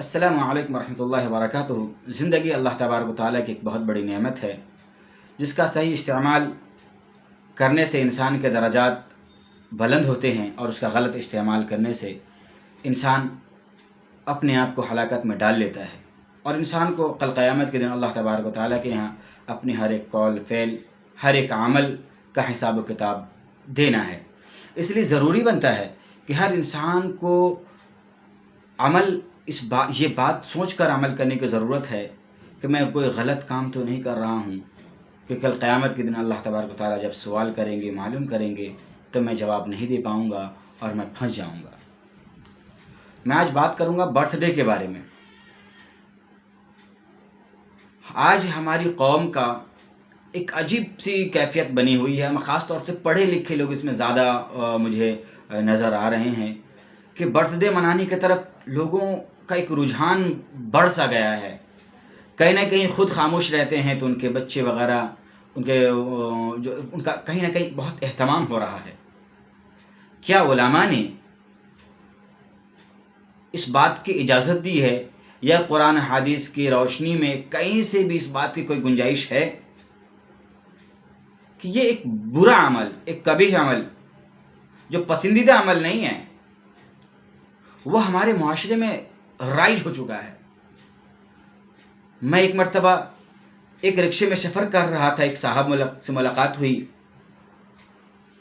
السلام علیکم ورحمۃ اللہ وبرکاتہ۔ زندگی اللہ تبارک و تعالیٰ کی ایک بہت بڑی نعمت ہے جس کا صحیح استعمال کرنے سے انسان کے درجات بلند ہوتے ہیں، اور اس کا غلط استعمال کرنے سے انسان اپنے آپ کو ہلاکت میں ڈال لیتا ہے، اور انسان کو کل قیامت کے دن اللہ تبارک و تعالیٰ کے یہاں اپنے ہر ایک قول فعل، ہر ایک عمل کا حساب و کتاب دینا ہے۔ اس لیے ضروری بنتا ہے کہ ہر انسان کو یہ بات سوچ کر عمل کرنے کی ضرورت ہے کہ میں کوئی غلط کام تو نہیں کر رہا ہوں، کہ کل قیامت کے دن اللہ تبارک و تعالیٰ جب سوال کریں گے، معلوم کریں گے، تو میں جواب نہیں دے پاؤں گا اور میں پھنس جاؤں گا۔ میں آج بات کروں گا برتھ ڈے کے بارے میں۔ آج ہماری قوم کا ایک عجیب سی کیفیت بنی ہوئی ہے، خاص طور سے پڑھے لکھے لوگ اس میں زیادہ مجھے نظر آ رہے ہیں کہ برتھ ڈے منانے کی طرف لوگوں کا ایک رجحان بڑھ سا گیا ہے۔ کہیں نہ کہیں خود خاموش رہتے ہیں تو ان کے بچے وغیرہ ان کا کہیں نہ کہیں بہت اہتمام ہو رہا ہے۔ کیا علماء نے اس بات کی اجازت دی ہے، یا قرآن حدیث کی روشنی میں کہیں سے بھی اس بات کی کوئی گنجائش ہے کہ یہ ایک برا عمل، ایک قبیح عمل، جو پسندیدہ عمل نہیں ہے، وہ ہمارے معاشرے میں رائج ہو چکا ہے؟ میں ایک مرتبہ ایک رکشے میں سفر کر رہا تھا، ایک صاحب سے ملاقات ہوئی۔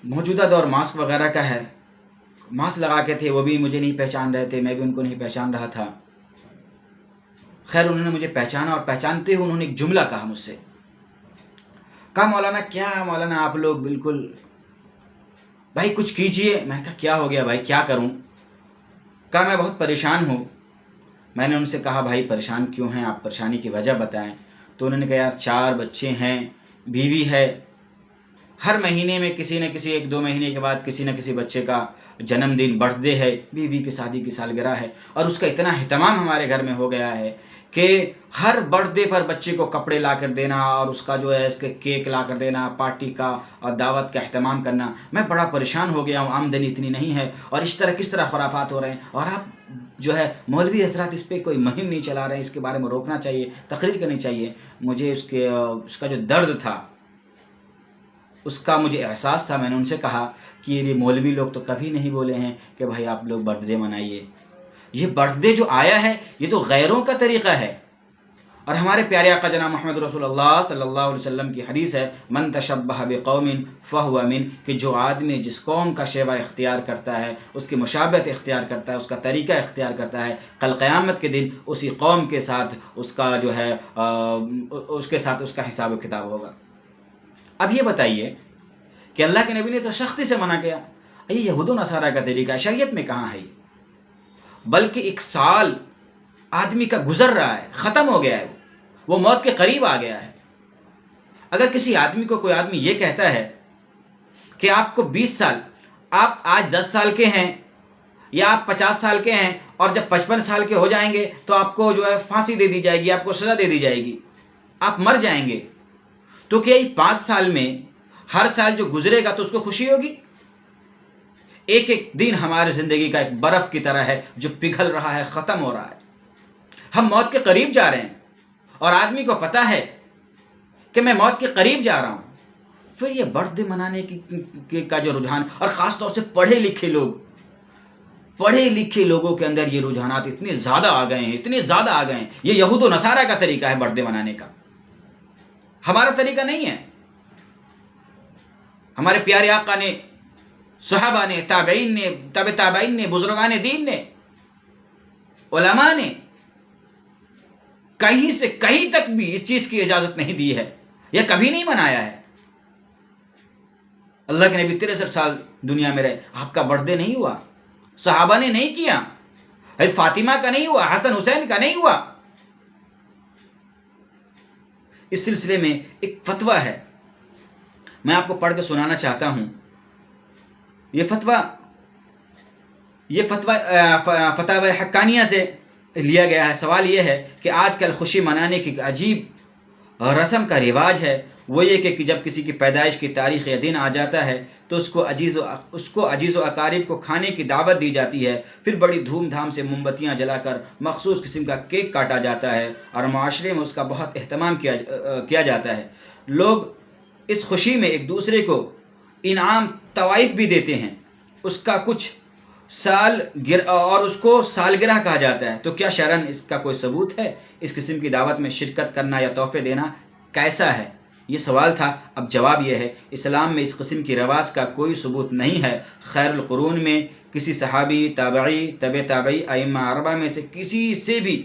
موجودہ دور ماسک وغیرہ کا ہے، ماسک لگا کے تھے، وہ بھی مجھے نہیں پہچان رہے تھے، میں بھی ان کو نہیں پہچان رہا تھا۔ خیر انہوں نے مجھے پہچانا، اور پہچانتے ہوئے انہوں نے ایک جملہ کہا مجھ سے، کہا مولانا کیا مولانا آپ لوگ بالکل بھائی کچھ کیجئے۔ میں کہا کیا ہو گیا بھائی، کیا کروں؟ کہا میں بہت پریشان ہوں۔ میں نے ان سے کہا بھائی پریشان کیوں ہیں آپ، پریشانی کی وجہ بتائیں۔ تو انہوں نے کہا یار 4 بچے ہیں، بیوی ہے، ہر مہینے میں کسی نہ کسی 1-2 مہینے کے بعد کسی نہ کسی بچے کا جنم دن، برتھ ڈے ہے، بیوی کی شادی کی سالگرہ ہے، اور اس کا اتنا اہتمام ہمارے گھر میں ہو گیا ہے کہ ہر برتھ ڈے پر بچے کو کپڑے لا کر دینا، اور اس کا جو ہے اس کے کیک لا کر دینا، پارٹی کا اور دعوت کا اہتمام کرنا۔ میں بڑا پریشان ہو گیا ہوں، آمدنی اتنی نہیں ہے، اور کس طرح خرافات ہو رہے ہیں، اور آپ جو ہے مولوی حضرات اس پہ کوئی مہم نہیں چلا رہے ہیں، اس کے بارے میں روکنا چاہیے، تقریر کرنی چاہیے۔ مجھے اس کا جو درد تھا، اس کا مجھے احساس تھا۔ میں نے ان سے کہا کہ یہ مولوی لوگ تو کبھی نہیں بولے ہیں کہ بھائی آپ لوگ برتھ ڈے منائیے۔ یہ برتھ ڈے جو آیا ہے یہ تو غیروں کا طریقہ ہے، اور ہمارے پیارے آقا جناب محمد رسول اللہ صلی اللہ علیہ وسلم کی حدیث ہے، من تشبہ بقوم فہو من، کہ جو آدمی جس قوم کا شیوہ اختیار کرتا ہے، اس کی مشابہت اختیار کرتا ہے، اس کا طریقہ اختیار کرتا ہے، کل قیامت کے دن اسی قوم کے ساتھ اس کا جو ہے اس کا حساب و کتاب ہوگا۔ اب یہ بتائیے کہ اللہ کے نبی نے تو سختی سے منع کیا، یہ یہود و نصارہ کا طریقہ ہے، شریعت میں کہاں ہے یہ؟ بلکہ 1 سال آدمی کا گزر رہا ہے، ختم ہو گیا ہے، وہ موت کے قریب آ گیا ہے۔ اگر کسی آدمی کو کوئی آدمی یہ کہتا ہے کہ آپ کو 20 سال، آپ آج 10 سال کے ہیں، یا آپ 50 سال کے ہیں، اور جب 55 سال کے ہو جائیں گے تو آپ کو جو ہے پھانسی دے دی جائے گی، آپ کو سزا دے دی جائے گی، آپ مر جائیں گے، تو کیا یہ 5 سال میں ہر سال جو گزرے گا تو اس کو خوشی ہوگی؟ ایک ایک دن ہماری زندگی کا ایک برف کی طرح ہے جو پگھل رہا ہے، ختم ہو رہا ہے، ہم موت کے قریب جا رہے ہیں، اور آدمی کو پتا ہے کہ میں موت کے قریب جا رہا ہوں۔ پھر یہ برتھ ڈے منانے کا جو رجحان، اور خاص طور سے پڑھے لکھے لوگوں کے اندر یہ رجحانات اتنے زیادہ آ گئے ہیں، یہ یہود و نصارہ کا طریقہ ہے برتھ ڈے منانے کا، ہمارا طریقہ نہیں ہے۔ ہمارے پیارے آقا نے، صحابہ نے، تابعین نے، تابع تابعین نے، بزرگان دین نے، علماء نے کہیں سے کہیں تک بھی اس چیز کی اجازت نہیں دی ہے، یا کبھی نہیں منایا ہے۔ اللہ کے نبی 63 سال دنیا میں رہے، آپ کا برتھ ڈے نہیں ہوا، صحابہ نے نہیں کیا، حضرت فاطمہ کا نہیں ہوا، حسن حسین کا نہیں ہوا۔ اس سلسلے میں ایک فتویٰ ہے، میں آپ کو پڑھ کے سنانا چاہتا ہوں۔ یہ فتاوی حقانیہ سے لیا گیا ہے۔ سوال یہ ہے کہ آج کل خوشی منانے کی عجیب رسم کا رواج ہے وہ یہ کہ جب کسی کی پیدائش کی تاریخ یا دن آ جاتا ہے تو اس کو عزیز و اقارب کو کھانے کی دعوت دی جاتی ہے، پھر بڑی دھوم دھام سے موم بتیاں جلا کر مخصوص قسم کا کیک کاٹا جاتا ہے اور معاشرے میں اس کا بہت اہتمام کیا جاتا ہے۔ لوگ اس خوشی میں ایک دوسرے کو انعام طوائف بھی دیتے ہیں، اس کا کچھ اور اس کو سالگرہ کہا جاتا ہے۔ تو کیا شرعاً اس کا کوئی ثبوت ہے؟ اس قسم کی دعوت میں شرکت کرنا یا تحفے دینا کیسا ہے؟ یہ سوال تھا۔ اب جواب یہ ہے، اسلام میں اس قسم کی رواج کا کوئی ثبوت نہیں ہے۔ خیر القرون میں کسی صحابی، تابعی، تبع تابعی، ائمہ اربعہ میں سے کسی سے بھی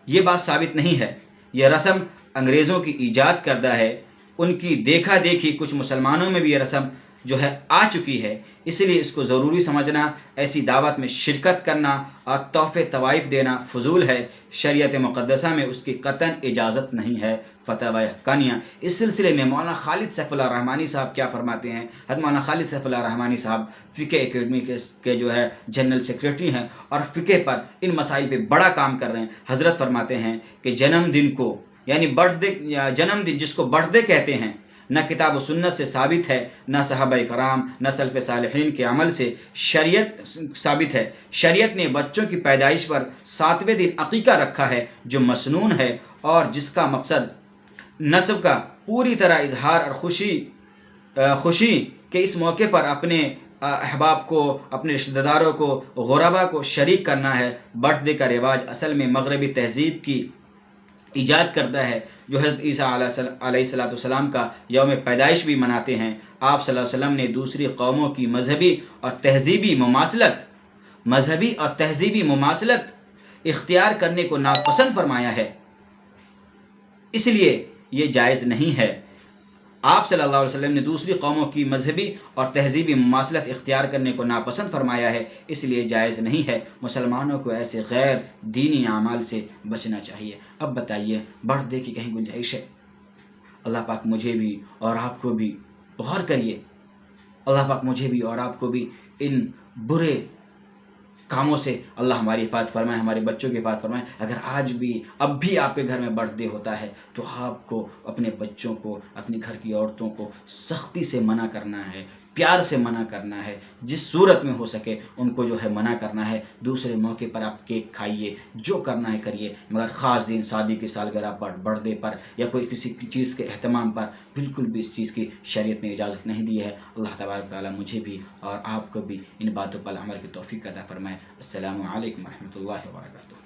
یہ بات ثابت نہیں ہے۔ یہ رسم انگریزوں کی ایجاد کردہ ہے، ان کی دیکھا دیکھی کچھ مسلمانوں میں بھی یہ رسم جو ہے آ چکی ہے، اس لیے اس کو ضروری سمجھنا، ایسی دعوت میں شرکت کرنا اور تحفے طوائف دینا فضول ہے۔ شریعت مقدسہ میں اس کی قطعاً اجازت نہیں ہے۔ فتاوی حقانیہ۔ اس سلسلے میں مولانا خالد سیف اللہ رحمانی صاحب کیا فرماتے ہیں؟ حضرت مولانا خالد سیف اللہ رحمانی صاحب فقہ اکیڈمی کے جو ہے جنرل سیکریٹری ہیں اور فقہ پر ان مسائل پہ بڑا کام کر رہے ہیں۔ حضرت فرماتے ہیں کہ جنم دن کو، یعنی برتھ ڈے، جنم دن جس کو برتھ ڈے کہتے ہیں، نہ کتاب و سنت سے ثابت ہے، نہ صحابہ کرام، نہ سلف صالحین کے عمل سے شریعت ثابت ہے۔ شریعت نے بچوں کی پیدائش پر 7ویں دن عقیقہ رکھا ہے جو مسنون ہے اور جس کا مقصد نسب کا پوری طرح اظہار اور خوشی کہ اس موقع پر اپنے احباب کو، اپنے رشتہ داروں کو، غربا کو شریک کرنا ہے۔ برتھ ڈے کا رواج اصل میں مغربی تہذیب کی ایجاد کرتا ہے، جو حضرت عیسیٰ علیہ السلام کا یوم پیدائش بھی مناتے ہیں۔ آپ صلی اللہ علیہ وسلم نے دوسری قوموں کی مذہبی اور تہذیبی مماثلت اختیار کرنے کو ناپسند فرمایا ہے، اس لیے یہ جائز نہیں ہے۔ آپ صلی اللہ علیہ وسلم نے دوسری قوموں کی مذہبی اور تہذیبی مماثلت اختیار کرنے کو ناپسند فرمایا ہے، اس لیے جائز نہیں ہے۔ مسلمانوں کو ایسے غیر دینی اعمال سے بچنا چاہیے۔ اب بتائیے، برتھ ڈے کی کہیں گنجائش ہے؟ اللہ پاک مجھے بھی اور آپ کو بھی، غور کریے، اللہ پاک مجھے بھی اور آپ کو بھی ان برے کاموں سے اللہ ہماری حفاظت فرمائے، ہمارے بچوں کی حفاظت فرمائے۔ اگر اب بھی آپ کے گھر میں برتھ ڈے ہوتا ہے تو آپ کو اپنے بچوں کو، اپنے گھر کی عورتوں کو سختی سے منع کرنا ہے، پیار سے منع کرنا ہے، جس صورت میں ہو سکے ان کو جو ہے منع کرنا ہے۔ دوسرے موقع پر آپ کیک کھائیے، جو کرنا ہے کریے، مگر خاص دن، شادی کی سالگرہ پر، برتھ ڈے پر یا کوئی کسی چیز کے اہتمام پر بالکل بھی اس چیز کی شریعت نے اجازت نہیں دی ہے۔ اللہ تبارک تعالیٰ مجھے بھی اور آپ کو بھی ان باتوں پر عمل کی توفیق عطا فرمائے۔ السلام علیکم ورحمۃ اللہ وبرکاتہ۔